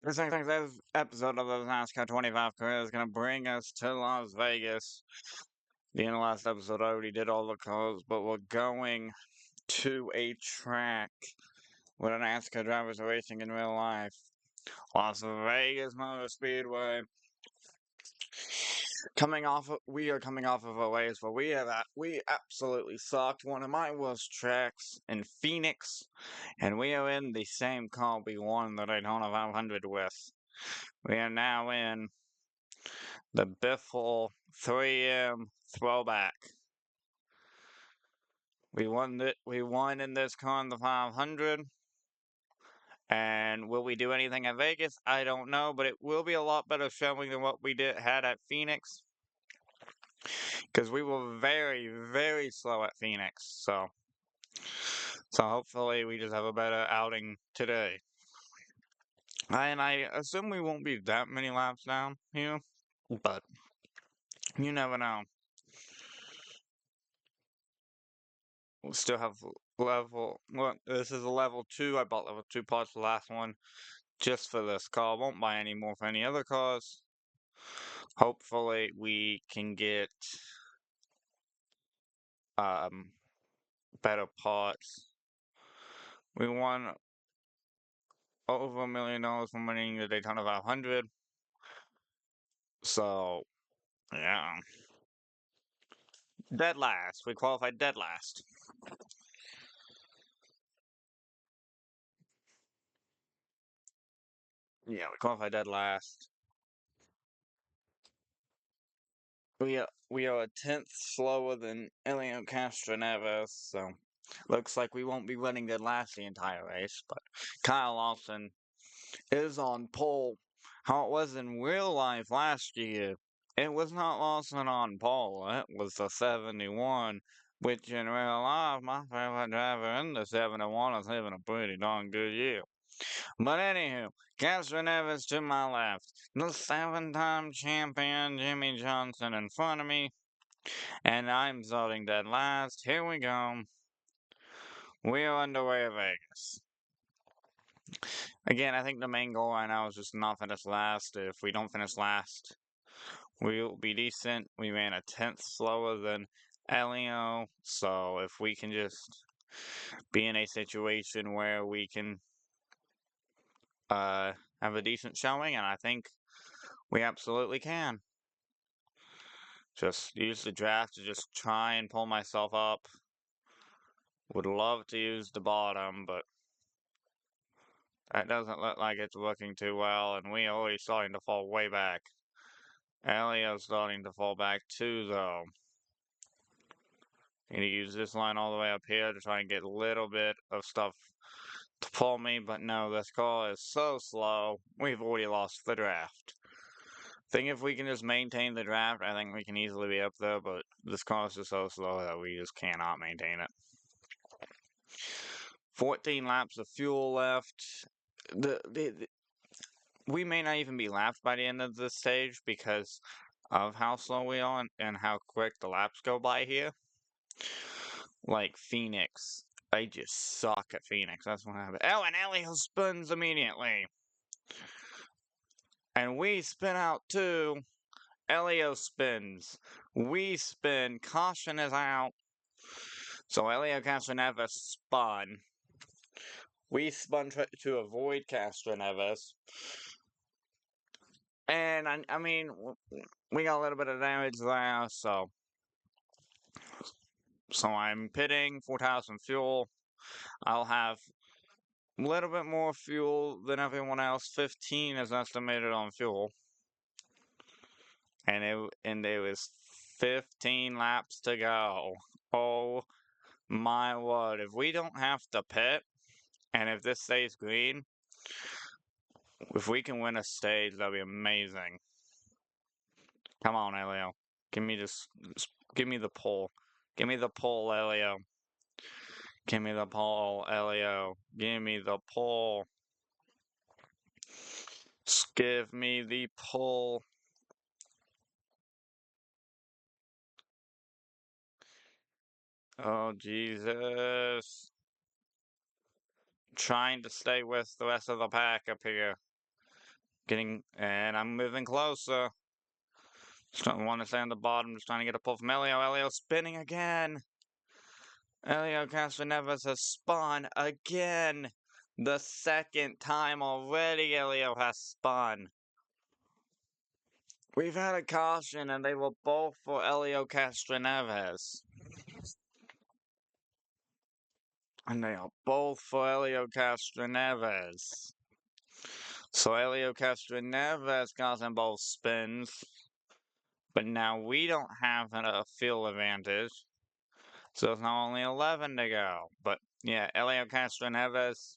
This episode of the NASCAR 25 career is going to bring us to Las Vegas. The last episode, I already did all the calls, but we're going to a track where the NASCAR drivers are racing in real life. Las Vegas Motor Speedway. We are coming off of a race where we absolutely sucked. One of my worst tracks in Phoenix, and we are in the same car we won the Daytona 500 with. We are now in the Biffle 3M throwback. We won in this car in the 500. And will we do anything at Vegas? I don't know, but it will be a lot better showing than what we had at Phoenix. Because we were very, very slow at Phoenix. So hopefully we just have a better outing today. And I assume we won't be that many laps down here, but you never know. We'll still have this is a level 2. I bought level 2 parts for the last one just for this car. Won't buy any more for any other cars. Hopefully we can get better parts. We won over $1 million from winning the Daytona 500. So, yeah. Dead last. We qualified dead last. Yeah, we qualified dead last. We are a tenth slower than Elio Castroneves, so looks like we won't be running dead last the entire race. But Kyle Lawson is on pole. How it was in real life last year, it was not Lawson on pole. It was the 71, which in real life, my favorite driver in the 71 is having a pretty darn good year. But anywho, Castroneves to my left, the 7-time champion Jimmy Johnson in front of me, and I'm starting dead last. Here we go. We are underway at Vegas. Again, I think the main goal right now is just not finish last. If we don't finish last, we'll be decent. We ran a tenth slower than Elio, so if we can just be in a situation where we can have a decent showing, and I think we absolutely can. Just use the draft to just try and pull myself up. Would love to use the bottom, but that doesn't look like it's working too well, and we are already starting to fall way back. Elio's starting to fall back too, though. Need to use this line all the way up here to try and get a little bit of stuff to pull me, but no, this car is so slow. We've already lost the draft. I think if we can just maintain the draft, I think we can easily be up there, but this car is just so slow that we just cannot maintain it. 14 laps of fuel left. We may not even be lapped by the end of this stage because of how slow we are and how quick the laps go by here. Like Phoenix. I just suck at Phoenix. That's what happened. Oh, and Elio spins immediately. And we spin out too. Elio spins. We spin. Caution is out. So Elio Castroneves spun. We spun to avoid Castroneves. And I mean, we got a little bit of damage there, so I'm pitting 4,000 fuel. I'll have a little bit more fuel than everyone else. 15 is estimated on fuel. And it was 15 laps to go. Oh my word. If we don't have to pit, and if this stays green, if we can win a stage, that'd be amazing. Come on, Elio. Give me the pole. Give me the pole, Elio. Give me the pole, Elio. Give me the pole. Give me the pole. Oh, Jesus. Trying to stay with the rest of the pack up here. And I'm moving closer. Just don't want to stay on the bottom, just trying to get a pull from Elio. Elio spinning again. Elio Castroneves has spun again. The second time already Elio has spun. We've had a caution and they were both for Elio Castroneves. And they are both for Elio Castroneves. So Elio Castroneves got them both spins. But now we don't have a field advantage. So it's now only 11 to go. But yeah, Elio Castroneves.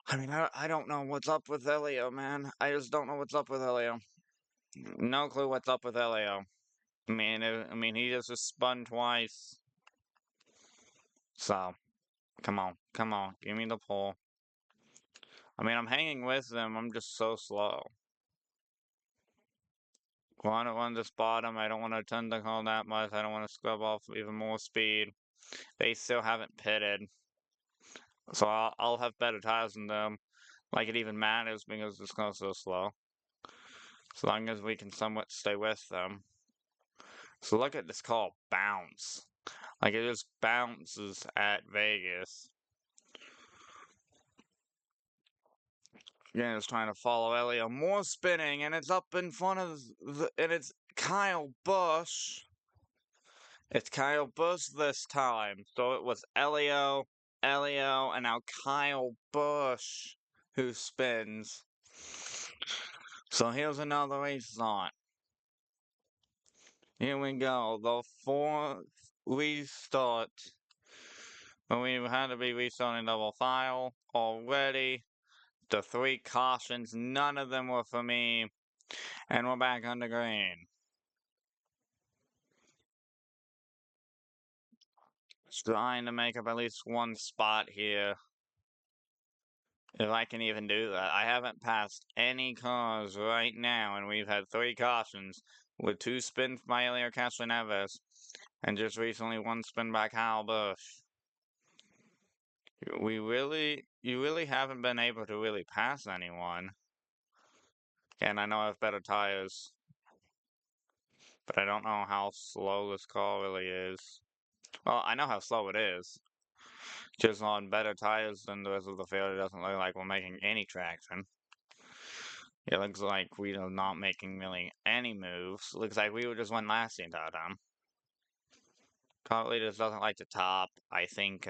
I mean, I don't know what's up with Elio, man. I just don't know what's up with Elio. No clue what's up with Elio. I mean, he just spun twice. So, come on, give me the pull. I mean, I'm hanging with them. I'm just so slow. Well, I don't want this bottom. I don't want to turn the call that much. I don't want to scrub off even more speed. They still haven't pitted. So I'll have better tires than them. Like it even matters because this car's so slow. As long as we can somewhat stay with them. So look at this car bounce. Like it just bounces at Vegas. Again, it's trying to follow Elio. More spinning, and it's up in front of and it's Kyle Busch. It's Kyle Busch this time. So it was Elio, and now Kyle Busch who spins. So here's another race on. Here we go. The fourth restart. We had to be restarting double file already. The 3 cautions, none of them were for me. And we're back on the green. Trying to make up at least one spot here. If I can even do that. I haven't passed any cars right now, and we've had 3 cautions with 2 spins by Elio Castroneves, and just recently 1 spin by Kyle Busch. You really haven't been able to really pass anyone. And I know I have better tires, but I don't know how slow this car really is. Well, I know how slow it is. Just on better tires than the rest of the field, it doesn't look like we're making any traction. It looks like we are not making really any moves. It looks like we would just win last the entire time. Car leaders doesn't like to top. I think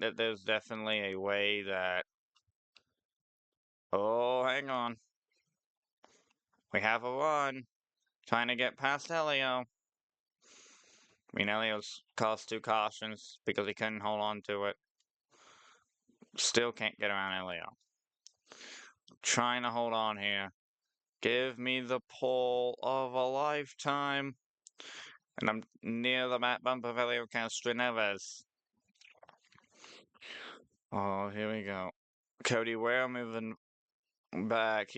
that there's definitely a way that. Oh, hang on. We have a run. Trying to get past Elio. I mean, Elio's cost 2 cautions because he couldn't hold on to it. Still can't get around Elio. Trying to hold on here. Give me the pull of a lifetime. And I'm near the mat bump of Elio Castroneves. Oh, here we go. Cody Ware moving back.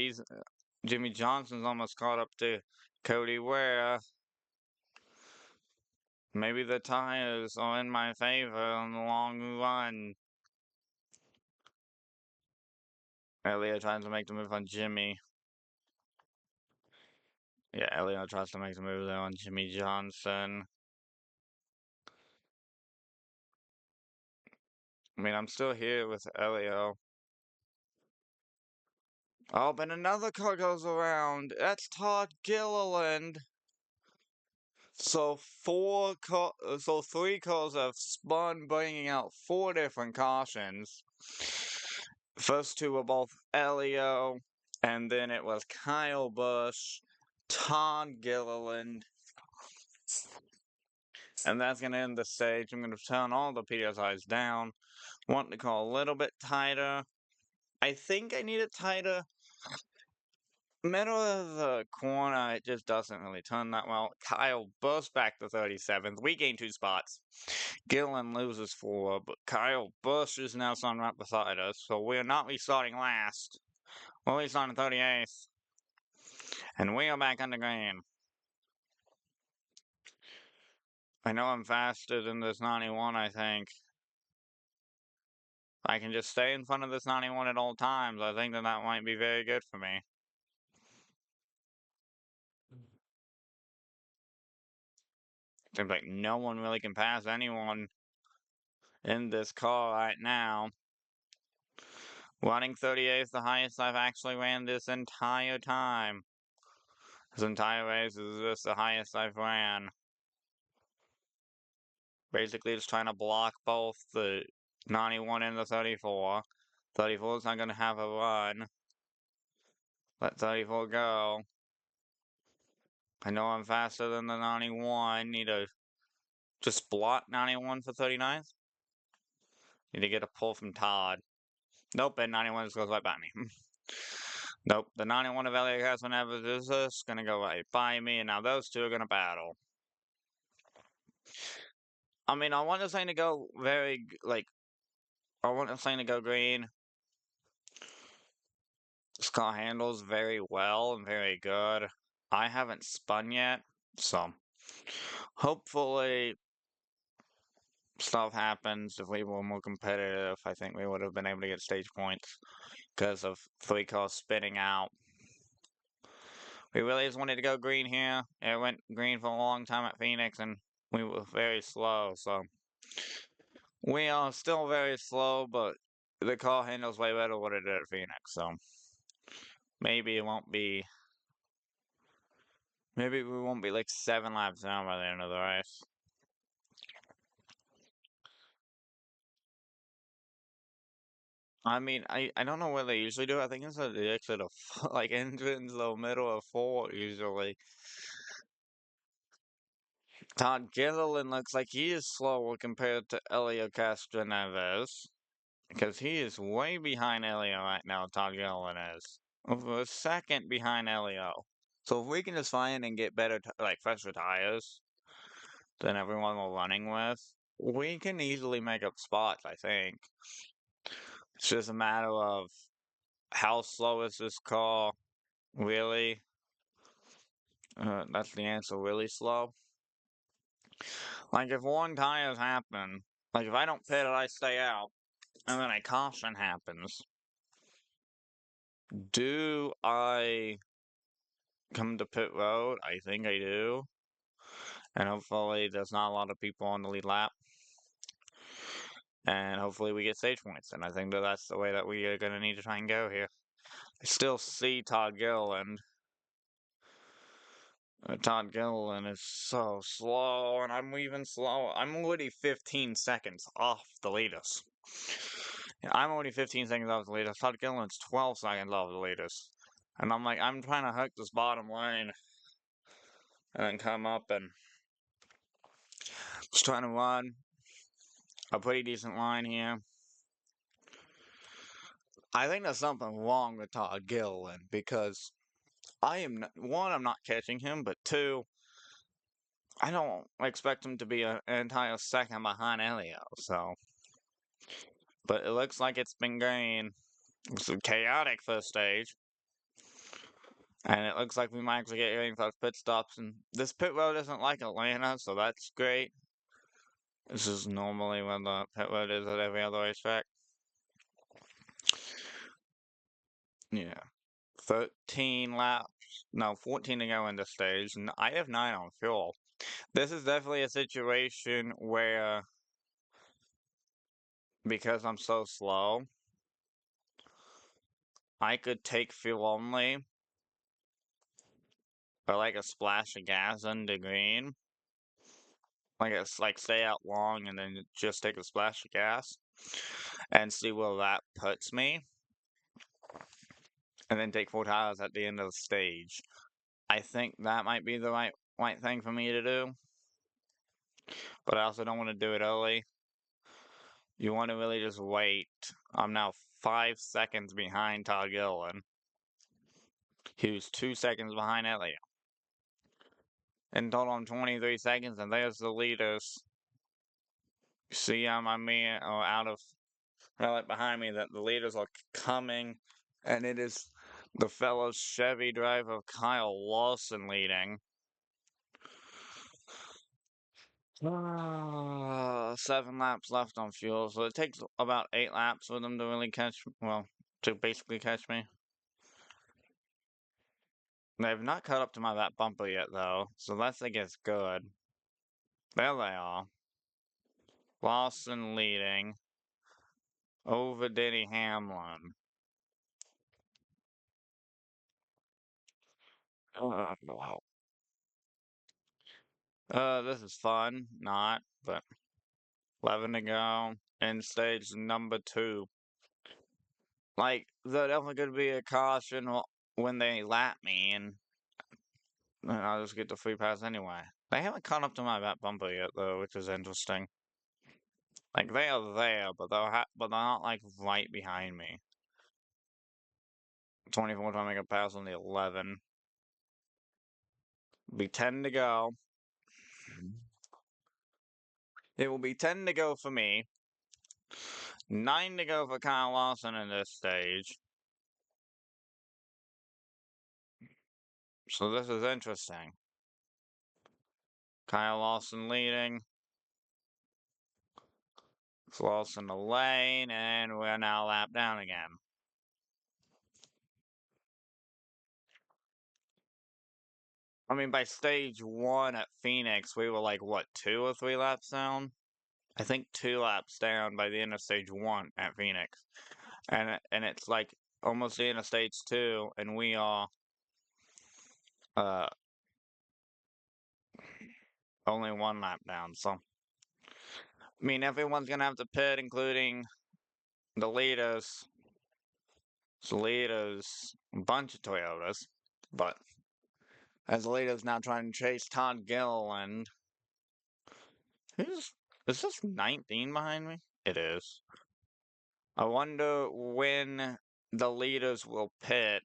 Jimmy Johnson's almost caught up to Cody Ware. Maybe the tires are in my favor on the long run. Elio trying to make the move on Jimmy. Yeah, Elio tries to make the move there on Jimmy Johnson. I mean, I'm still here with Elio. Oh, but another car goes around. That's Todd Gilliland. So 3 cars have spun, bringing out 4 different cautions. First 2 were both Elio, and then it was Kyle Busch, Todd Gilliland. And that's going to end the stage. I'm going to turn all the PSIs down. Want the car a little bit tighter. I think I need it tighter. Middle of the corner, it just doesn't really turn that well. Kyle Busch back to 37th. We gain 2 spots. Gillen loses 4, but Kyle Busch is now starting right beside us, so we're not restarting last. We're restarting 38th. And we are back on the green. I know I'm faster than this 91, I think. I can just stay in front of this 91 at all times. I think that that might be very good for me. Seems like no one really can pass anyone in this car right now. Running 38 is the highest I've actually ran this entire time. This entire race is just the highest I've ran. Basically just trying to block both the 91 and the 34. 34 is not going to have a run. Let 34 go. I know I'm faster than the 91. Need to just block 91 for 39th. Need to get a pull from Todd. Nope, and 91 just goes right by me. Nope, the 91 of Elliot Castle is just gonna go right by me, and now those two are gonna battle. I mean, I want this thing to go very, like, I want this thing to go green. This car handles very well and very good. I haven't spun yet, so hopefully stuff happens. If we were more competitive, I think we would have been able to get stage points because of 3 cars spinning out. We really just wanted to go green here. It went green for a long time at Phoenix, and we were very slow, so we are still very slow, but the car handles way better what it did at Phoenix, so maybe it won't be. Maybe we won't be like 7 laps down by the end of the race. I mean, I don't know what they usually do. I think it's at the exit of like entrance, the middle of 4 usually. Todd Gilliland looks like he is slower compared to Elio Castroneves. Because he is way behind Elio right now, Todd Gilliland is. Over a second behind Elio. So if we can just find and get better, like fresher tires than everyone we're running with, we can easily make up spots, I think. It's just a matter of how slow is this car, really? That's the answer, really slow. Like if one tires happen, like if I don't pit it, I stay out, and then a caution happens. Do I come to pit road? I think I do. And hopefully there's not a lot of people on the lead lap. And hopefully we get stage points. And I think that that's the way that we are going to need to try and go here. I still see Todd Gilliland. Todd Gilliland is so slow, and I'm even slower. I'm already 15 seconds off the leaders. I'm already 15 seconds off the leaders. Todd Gilliland's 12 seconds off the leaders. And I'm like, I'm trying to hook this bottom lane and then come up and just trying to run a pretty decent line here. I think there's something wrong with Todd Gilliland because I am not, one, I'm not catching him, but two, I don't expect him to be an entire second behind Elio. So, but it looks like it's been going. It's a chaotic first stage, and it looks like we might actually get getting those pit stops. And this pit road isn't like Atlanta, so that's great. This is normally when the pit road is at every other racetrack. Yeah. 13 laps. No, 14 to go in this stage. And I have 9 on fuel. This is definitely a situation where, because I'm so slow, I could take fuel only, or like a splash of gas into green. Like it's like stay out long and then just take a splash of gas and see where that puts me. And then take 4 tires at the end of the stage. I think that might be the right thing for me to do. But I also don't want to do it early. You want to really just wait. I'm now 5 seconds behind Todd Gilliland, who's 2 seconds behind Elliot. In total, I'm 23 seconds, and there's the leaders. See, I'm out of right behind me that the leaders are coming, and it is the fellow Chevy driver Kyle Lawson leading. Seven laps left on fuel, so it takes about 8 laps for them to really catch, well, to basically catch me. They've not caught up to my that bumper yet, though, so that's, I guess, good. There they are. Lawson leading over Denny Hamlin. Wow. This is fun. Not, but 11 to go. In stage number 2. Like, there's definitely going to be a caution when they lap me, and I'll just get the free pass anyway. They haven't caught up to my back bumper yet, though, which is interesting. Like, they are there, but they're not, like, right behind me. 24 trying to make a pass on the 11. Be 10 to go. It will be 10 to go for me. 9 to go for Kyle Lawson in this stage. So this is interesting. Kyle Lawson leading. Floss in the lane, and we're now lapped down again. I mean, by stage 1 at Phoenix, we were like, what, 2 or 3 laps down? I think 2 laps down by the end of stage 1 at Phoenix. And it's like almost the end of stage 2, and we are only 1 lap down. So, I mean, everyone's gonna have to pit, including the leaders. So leaders, a bunch of Toyotas, but as the leader's now trying to chase Todd Gilliland. Is this 19 behind me? It is. I wonder when the leaders will pit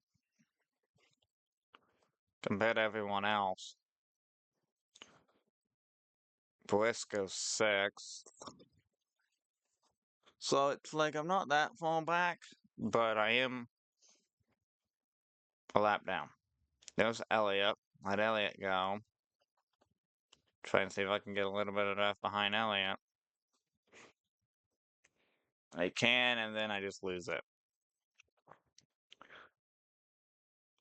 compared to everyone else. Briscoe's 6th. So it's like I'm not that far back, but I am a lap down. There's Elliott. Let Elliott go. Try and see if I can get a little bit of draft behind Elliott. I can, and then I just lose it.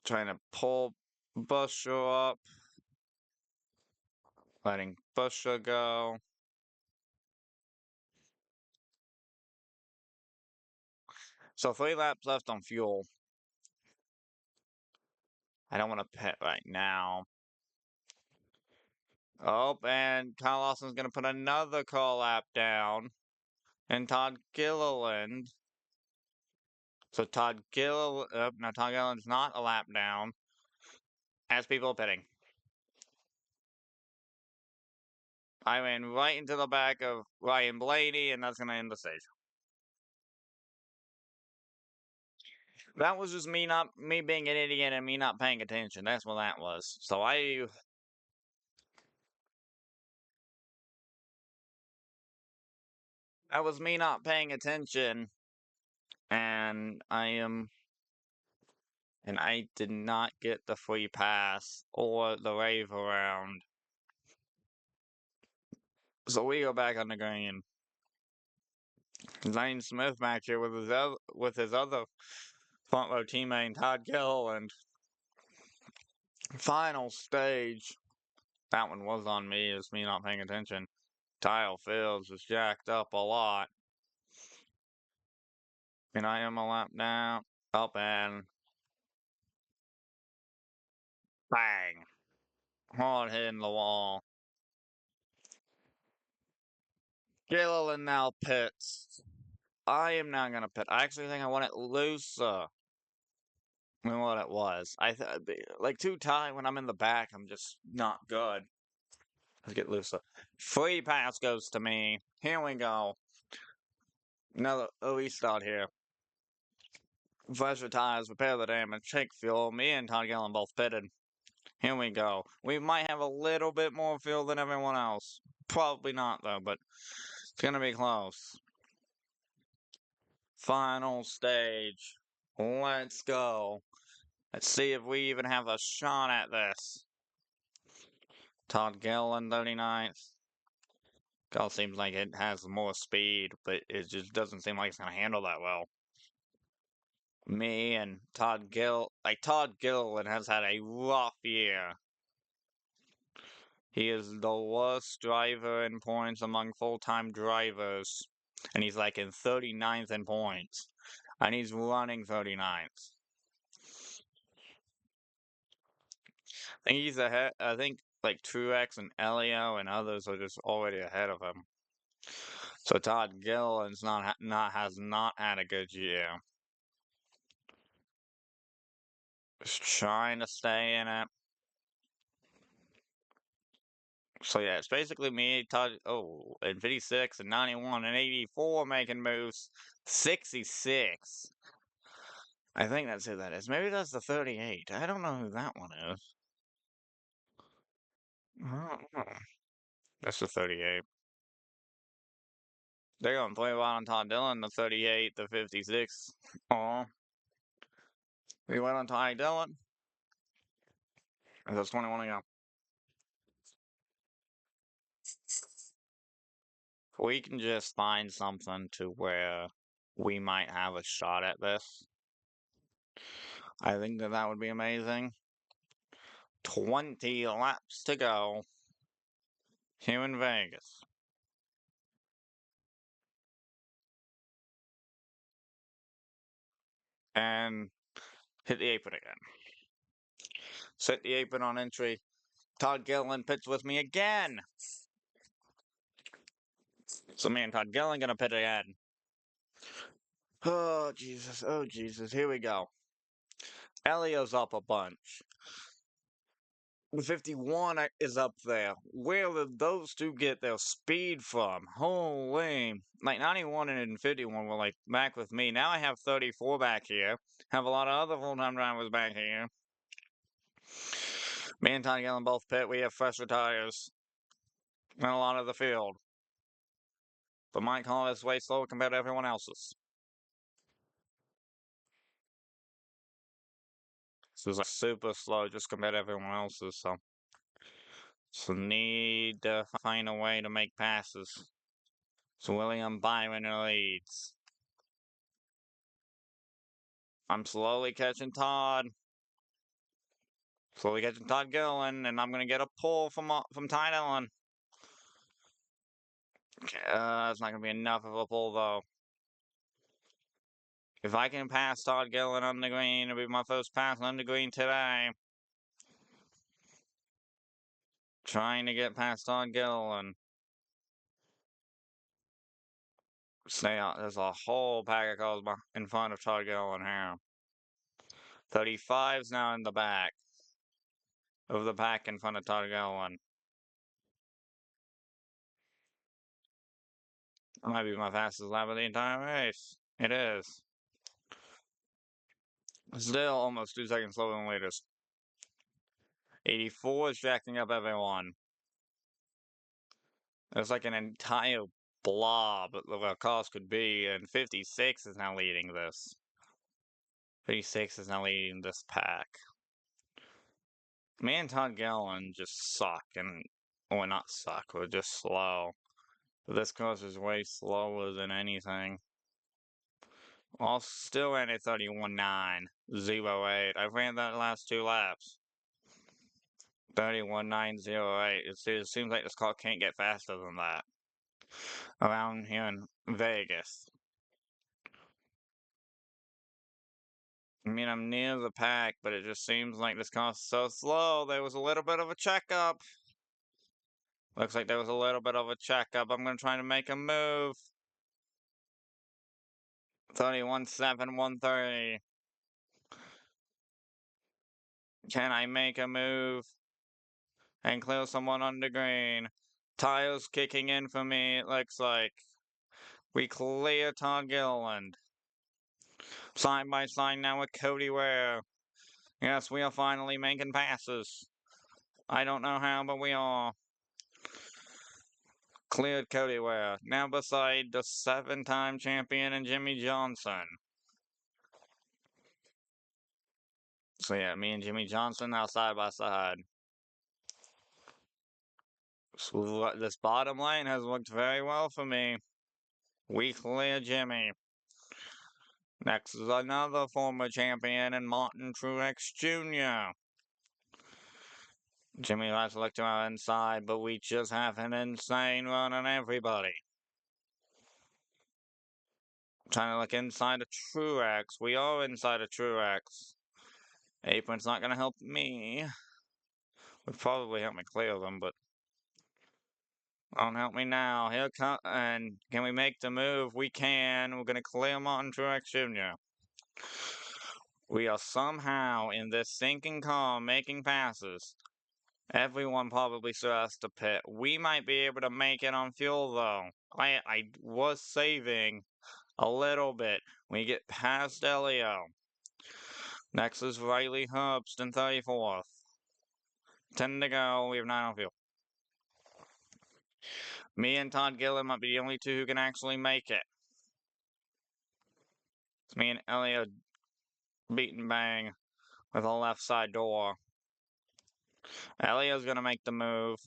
Trying to pull Busher up. Letting Busher go. So 3 laps left on fuel. I don't want to pit right now. Oh, and Kyle Lawson's going to put another call lap down. And Todd Gilliland. So Todd Gilliland, now Todd Gilliland's not a lap down. As people pitting. I ran right into the back of Ryan Blaney, and that's going to end the stage. That was just me being an idiot and me not paying attention. That's what that was. So that was me not paying attention, and I did not get the free pass or the rave around. So we go back on the green. Lane Smith back here with his other front row teammate Todd Gilliland. Final stage. That one was on me, it's me not paying attention. Tile Fields was jacked up a lot. And I am a lap down. Up and bang. Hard hitting the wall. Gilliland now pits. I am now gonna pit. I actually think I want it looser than what it was. Like too tight when I'm in the back, I'm just not good. Let's get looser. Free pass goes to me. Here we go. Another restart here. Fresh tires, repair the damage, check fuel. Me and Todd Gilliland both pitted. Here we go. We might have a little bit more fuel than everyone else. Probably not, though, but it's going to be close. Final stage. Let's go. Let's see if we even have a shot at this. Todd Gilliland, 39th. Car seems like it has more speed, but it just doesn't seem like it's gonna handle that well. Me and Todd Gilliland has had a rough year. He is the worst driver in points among full-time drivers, and he's like in 39th in points, and he's running 39th. I think he's ahead. I think like Truex and Elio and others are just already ahead of him. So Todd Gilliland's has not had a good year. Just trying to stay in it. So yeah, it's basically me, Todd, and 56 and 91 and 84 making moves. 66. I think that's who that is. Maybe that's the 38. I don't know who that one is. I don't know. That's the 38. They're going 3 wide on Todd Dillon, the 38, the 56. Oh, we went on Ty Dillon. That's 21 to go. We can just find something to where we might have a shot at this. I think that would be amazing. 20 laps to go here in Vegas. And hit the apron again. Set the apron on entry. Todd Gilliland pits with me again. So me and Todd Gilliland gonna pit again. Oh Jesus, oh Jesus, here we go. Elio's up a bunch. 51 is up there. Where did those two get their speed from? Holy. Like 91 and 51 were like back with me. Now I have 34 back here. Have a lot of other full-time drivers back here. Me and Todd Gilliland both pit. We have fresher tires in a lot of the field. But my car is way slower compared to everyone else's. This is like super slow just compared to everyone else's, so need to find a way to make passes. So William Byron leads. I'm slowly catching Todd. Slowly catching Todd Gilliland, and I'm gonna get a pull from Ty Dillon. That's not gonna be enough of a pull though. If I can pass Todd Gilliland on the green, it'll be my first pass on the green today. Trying to get past Todd Gilliland. Stay out. There's a whole pack of cars in front of Todd Gilliland here. 35's now in the back of the pack in front of Todd Gilliland. That might be my fastest lap of the entire race. It is. Still almost 2 seconds slower than the latest. 84 is jacking up everyone. There's like an entire blob of what cars could be, and 56 is now leading this. 56 is now leading this pack. Me and Todd Gilliland just suck, or not suck, we're just slow. But this course is way slower than anything. I'll still ran at 31.908. I ran that last 2 laps. 31.908. It seems like this car can't get faster than that. Around here in Vegas. I mean, I'm near the pack, but it just seems like this car's so slow. There was a little bit of a checkup. Looks like there was a little bit of a checkup. I'm going to try to make a move. 31.713. Can I make a move and clear someone on the green? Tires kicking in for me, it looks like. We clear Todd Gilliland. Side by side now with Cody Ware. Yes, we are finally making passes. I don't know how, but we are. Cleared Cody Ware. Now beside the 7-time champion and Jimmy Johnson. So yeah, me and Jimmy Johnson now side by side. So this bottom lane has looked very well for me. We clear Jimmy. Next is another former champion and Martin Truex Jr. Jimmy likes to look to our inside, but we just have an insane run on everybody. Trying to look inside of Truex. We are inside of Truex. Apron's not going to help me. Would probably help me clear them, but won't help me now. Here come, and can we make the move? We can. We're going to clear Martin Truex Jr. We are somehow in this sinking car making passes. Everyone probably still has to pit. We might be able to make it on fuel, though. I was saving a little bit. We get past Elio. Next is Riley Herbst in 34th. 10 to go. We have 9 on fuel. Me and Todd Gillen might be the only two who can actually make it. It's me and Elio beat and bang with a left side door. Elio's gonna make the move.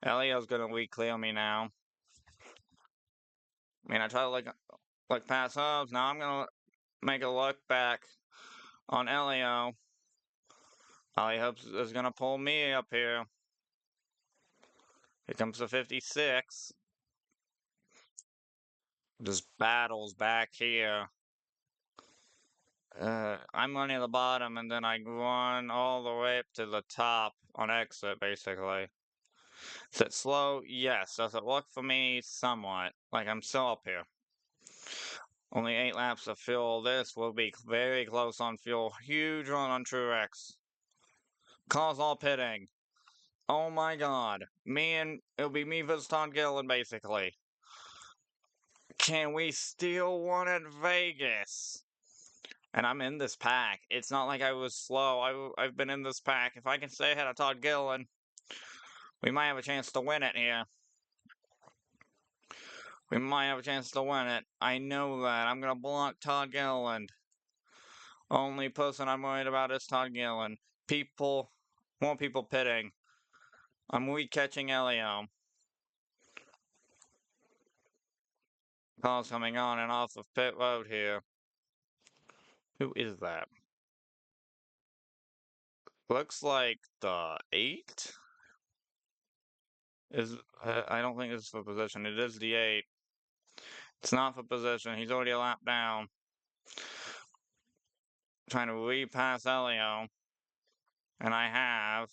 Elio's gonna weak clear me now. I mean, I try to look past Herbst. Now I'm gonna make a look back on Elio. Elio is gonna pull me up here. Here comes the 56. Just battles back here. I'm running the bottom and then I run all the way up to the top on exit, basically. Is it slow? Yes. Does it look for me? Somewhat. Like I'm still up here. Only 8 laps to fuel. This will be very close on fuel. Huge run on Truex. Cars all pitting. Oh my god. It'll be me versus Todd Gillen, basically. Can we steal one at Vegas? And I'm in this pack. It's not like I was slow. I've been in this pack. If I can stay ahead of Todd Gillen, we might have a chance to win it here. We might have a chance to win it. I know that. I'm going to block Todd Gillen. Only person I'm worried about is Todd Gillen. More people pitting. I'm weak catching Elio. Cars coming on and off of pit road here. Who is that? Looks like the 8? I don't think it's for position. It is the 8. It's not for position. He's already a lap down. Trying to repass Elio. And I have.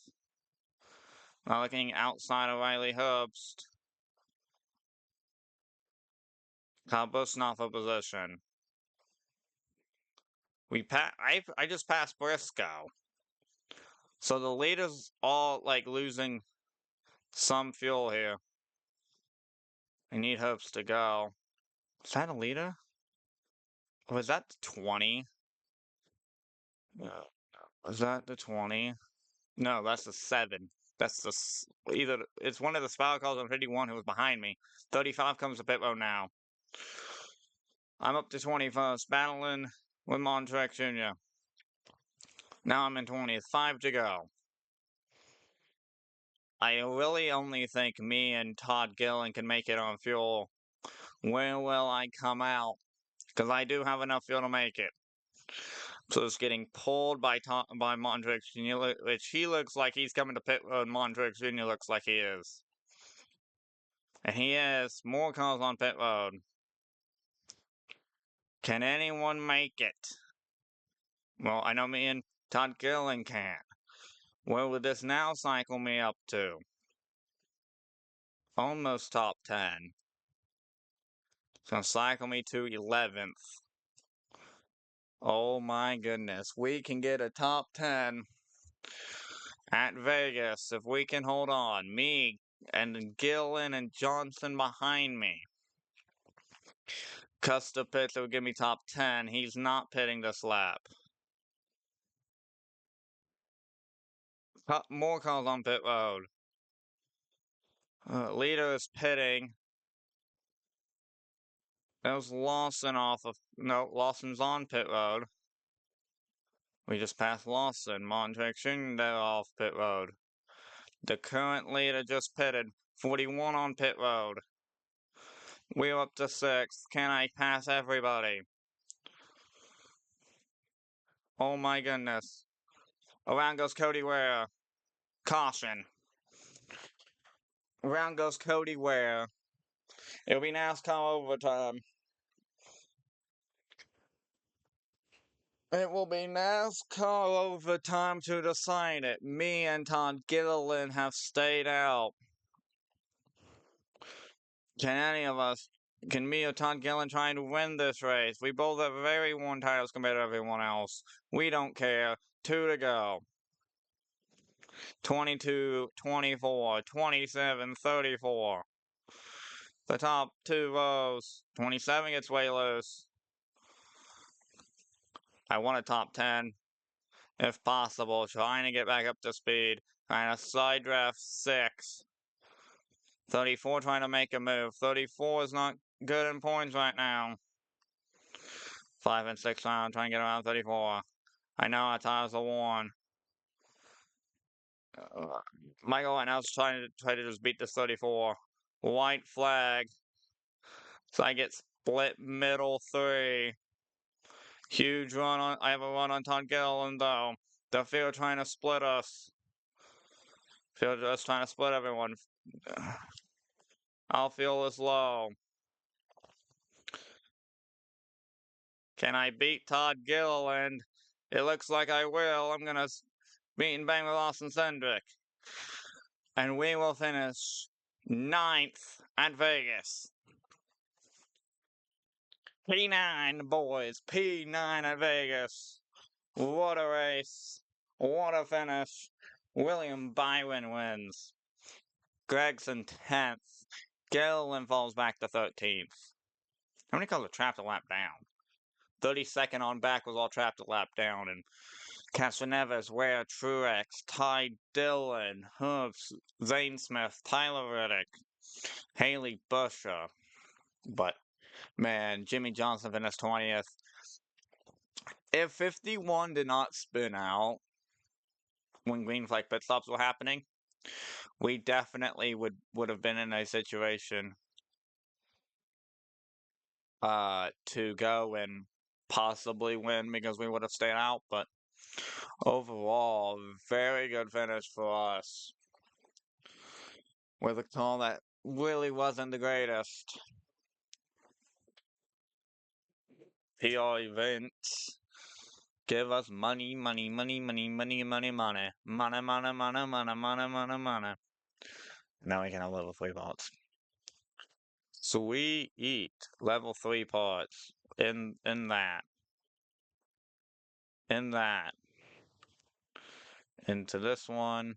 Now looking outside of Riley Herbst. Kyle Busch not for position. I just passed Briscoe. So the leaders all like losing some fuel here. I need Herbst to go. Is that a leader? Was that the 20? Was that the 20? No, that's the 7. That's the it's one of the spotter cars on 51 who was behind me. 35 comes to pit road now. I'm up to 21st, battling with Montrex Jr. Now I'm in 20th, 5 to go. I really only think me and Todd Gillen can make it on fuel. Where will I come out? Because I do have enough fuel to make it. So it's getting pulled by Montrex Jr., which he looks like he's coming to pit road. Montrex Jr. looks like he is. And he has more cars on pit road. Can anyone make it? Well, I know me and Todd Gillen can. Where would this now cycle me up to? Almost top 10. It's gonna cycle me to 11th. Oh my goodness. We can get a top 10 at Vegas if we can hold on. Me and Gillen and Johnson behind me. Custer pits that would give me top 10. He's not pitting this lap. More cars on pit road. Leader is pitting. There's Lawson off of... No, Lawson's on pit road. We just passed Lawson. Montrex Jr. off pit road. The current leader just pitted. 41 on pit road. We're up to 6th. Can I pass everybody? Oh my goodness. Around goes Cody Ware. Caution. Around goes Cody Ware. It'll be NASCAR overtime. It will be NASCAR overtime to decide it. Me and Todd Gilliland have stayed out. Can me or Todd Gilliland try to win this race? We both have very worn titles compared to everyone else. We don't care. 2 to go. 22, 24, 27, 34. The top 2 rows. 27 gets way loose. I want a top 10, if possible. Trying to get back up to speed. Trying to side draft 6. 34 trying to make a move. 34 is not good in points right now. 5 and 6 round, trying to get around 34. I know our tires are worn. Michael right now is trying to just beat this 34. White flag. So I get split middle 3. Huge run on. I have a run on Todd Gilliland though. The field trying to split us. Field just trying to split everyone. Outfield is low. Can I beat Todd Gilliland? It looks like I will. I'm gonna meet and bang with Austin Cindric. And we will finish 9th at Vegas. P9, boys. P9 at Vegas. What a race. What a finish. William Byron wins. Gregson 10th. Gilliland falls back to 13th. How many cars are trapped a lap down? 32nd on back was all trapped a lap down. And Castroneves, Ware, Truex, Ty Dillon, Hooves, Zane Smith, Tyler Reddick, Haley Busher. But, man, Jimmy Johnson finished 20th. If 51 did not spin out when green flag pit stops were happening, we definitely would have been in a situation to go and possibly win because we would have stayed out. But overall, very good finish for us with a call that really wasn't the greatest. PR events. Give us money, money, money, money, money, money, money. Money, money, money, money, money, money, money. Now we can have level 3 parts. Sweet. Level 3 parts. In that. In that. Into this one.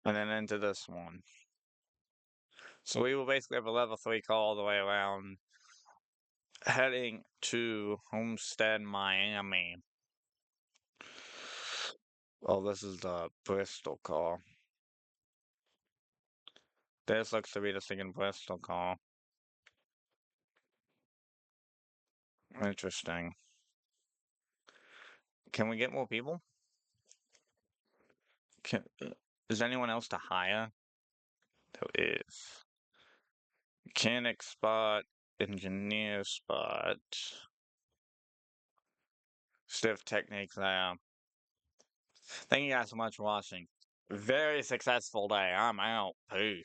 And then into this one. So we will basically have a level 3 call all the way around. Heading to Homestead, Miami. Oh, this is the Bristol call. This looks to be the second Bristol call. Interesting. Can we get more people? Is anyone else to hire? There is. Mechanic spot, engineer spot. Stiff techniques there. Thank you guys so much for watching. Very successful day. I'm out. Peace.